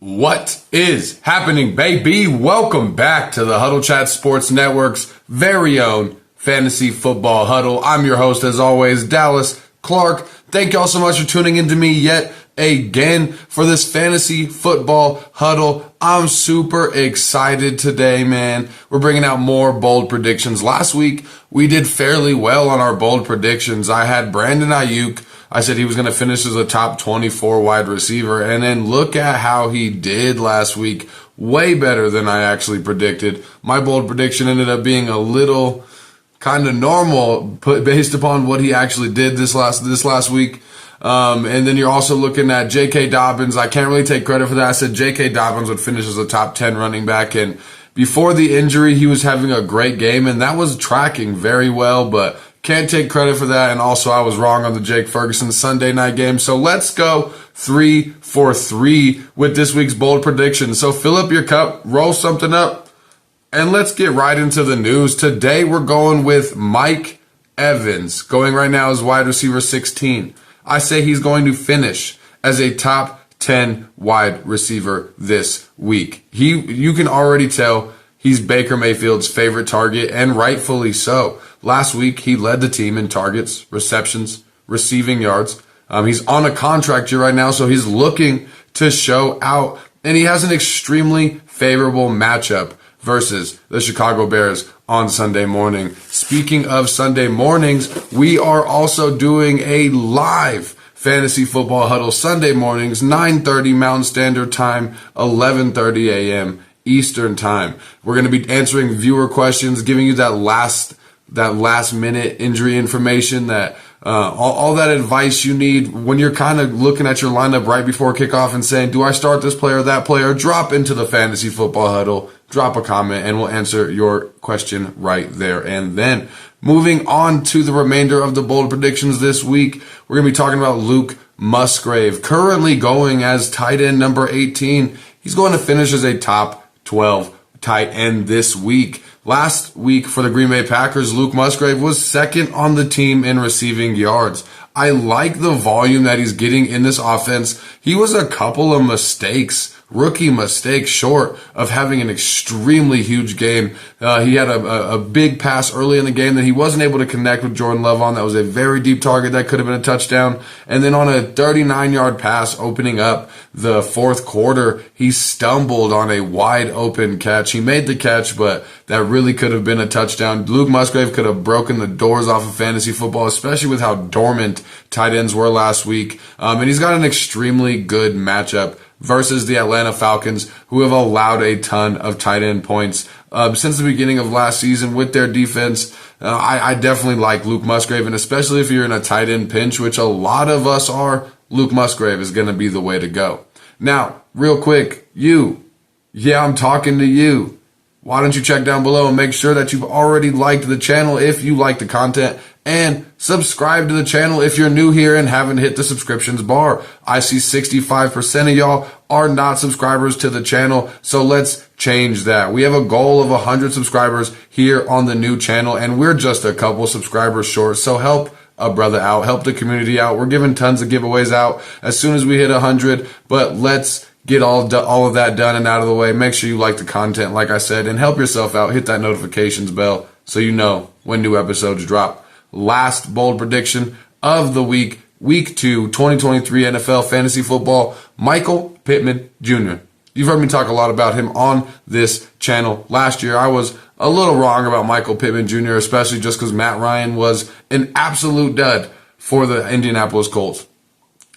What is happening, baby? Welcome back to the Huddle Chat Sports Network's very own Fantasy Football Huddle. I'm your host, as always, Dallas Clark. Thank y'all so much for tuning in to me yet again for this Fantasy Football Huddle. I'm super excited today, man. We're bringing out more bold predictions. Last week, we did fairly well on our bold predictions. I had Brandon Ayuk. I said he was going to finish as a top 24 wide receiver, and then look at how he did last week. Way better than I actually predicted. My bold prediction ended up being a little kind of normal based upon what he actually did this last week. And then you're also looking at J.K. Dobbins. I can't really take credit for that. I said J.K. Dobbins would finish as a top 10 running back, and before the injury, he was having a great game, and that was tracking very well, but can't take credit for that. And also, I was wrong on the Jake Ferguson Sunday night game. So let's go 3 for 3 with this week's bold prediction. So fill up your cup, roll something up, and let's get right into the news. Today, we're going with Mike Evans, going right now as wide receiver 16. I say he's going to finish as a top 10 wide receiver this week. You can already tell he's Baker Mayfield's favorite target, and rightfully so. Last week, he led the team in targets, receptions, receiving yards. He's on a contract year right now, so he's looking to show out. And he has an extremely favorable matchup versus the Chicago Bears on Sunday morning. Speaking of Sunday mornings, we are also doing a live Fantasy Football Huddle Sunday mornings, 9:30 Mountain Standard Time, 11:30 a.m. Eastern Time. We're going to be answering viewer questions, giving you that last minute injury information, that all that advice you need when you're kind of looking at your lineup right before kickoff and saying, do I start this player or that player? Drop into the Fantasy Football Huddle, drop a comment, and we'll answer your question right there and then. Moving on to the remainder of the bold predictions this week, we're going to be talking about Luke Musgrave, currently going as tight end number 18. He's going to finish as a top 12 tight end this week. Last week for the Green Bay Packers, Luke Musgrave was second on the team in receiving yards. I like the volume that he's getting in this offense. He was a couple of rookie mistakes short of having an extremely huge game. He had a big pass early in the game that he wasn't able to connect with Jordan Love on. That was a very deep target that could have been a touchdown. And then on a 39-yard pass opening up the fourth quarter, he stumbled on a wide open catch. He made the catch, but that really could have been a touchdown. Luke Musgrave could have broken the doors off of fantasy football, especially with how dormant tight ends were last week. And he's got an extremely good matchup versus the Atlanta Falcons, who have allowed a ton of tight end points since the beginning of last season with their defense. I definitely like Luke Musgrave, and especially if you're in a tight end pinch, which a lot of us are, Luke Musgrave is going to be the way to go. Now, real quick, I'm talking to you. Why don't you check down below and make sure that you've already liked the channel if you like the content, and subscribe to the channel if you're new here and haven't hit the subscriptions bar. I see 65% of y'all are not subscribers to the channel, so let's change that. We have a goal of 100 subscribers here on the new channel, and we're just a couple subscribers short, so help a brother out, help the community out. We're giving tons of giveaways out as soon as we hit 100, but let's get all of that done and out of the way. Make sure you like the content, like I said, and help yourself out. Hit that notifications bell so you know when new episodes drop. Last bold prediction of the week, Week 2, 2023 NFL Fantasy Football, Michael Pittman Jr. You've heard me talk a lot about him on this channel. Last year, I was a little wrong about Michael Pittman Jr., especially just because Matt Ryan was an absolute dud for the Indianapolis Colts.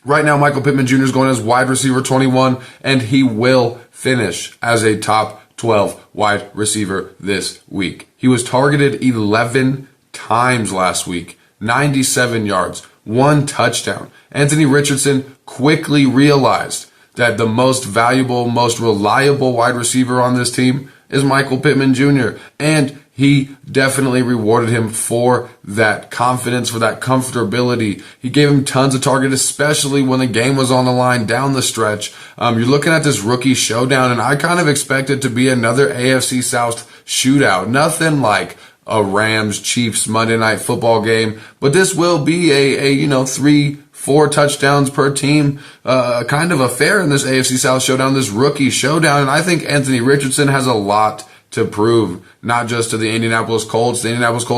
Right now, Michael Pittman Jr. is going as wide receiver 21, and he will finish as a top 12 wide receiver this week. He was targeted 11 times last week, 97 yards, 1 touchdown. Anthony Richardson quickly realized that the most valuable, most reliable wide receiver on this team is Michael Pittman Jr., and he definitely rewarded him for that confidence, for that comfortability. He gave him tons of targets, especially when the game was on the line down the stretch. You're looking at this rookie showdown, and I kind of expect it to be another AFC South shootout. Nothing like a Rams-Chiefs Monday Night Football game, but this will be a 3-4 4 touchdowns per team, kind of affair in this AFC South showdown, this rookie showdown. And I think Anthony Richardson has a lot to prove, not just to the Indianapolis Colts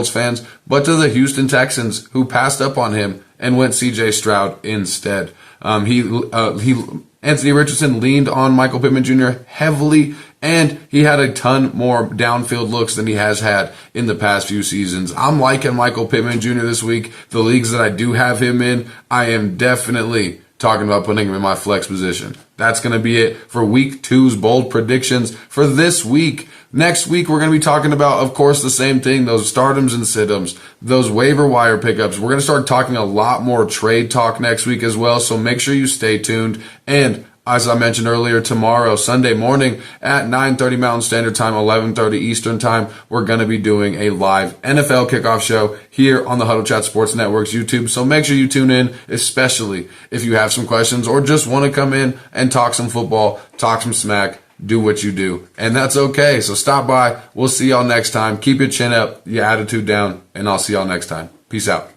fans, but to the Houston Texans, who passed up on him and went CJ Stroud instead. Anthony Richardson leaned on Michael Pittman Jr. heavily, and he had a ton more downfield looks than he has had in the past few seasons. I'm liking Michael Pittman Jr. this week. The leagues that I do have him in, I am definitely talking about putting him in my flex position. That's going to be it for week 2's bold predictions for this week. Next week, we're going to be talking about, of course, the same thing, those stardoms and situms, those waiver wire pickups. We're going to start talking a lot more trade talk next week as well, so make sure you stay tuned. And as I mentioned earlier, tomorrow, Sunday morning at 9:30 Mountain Standard Time, 11:30 Eastern Time, we're going to be doing a live NFL kickoff show here on the Huddle Chat Sports Network's YouTube. So make sure you tune in, especially if you have some questions or just want to come in and talk some football, talk some smack, do what you do. And that's okay. So stop by. We'll see y'all next time. Keep your chin up, your attitude down, and I'll see y'all next time. Peace out.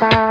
Bye.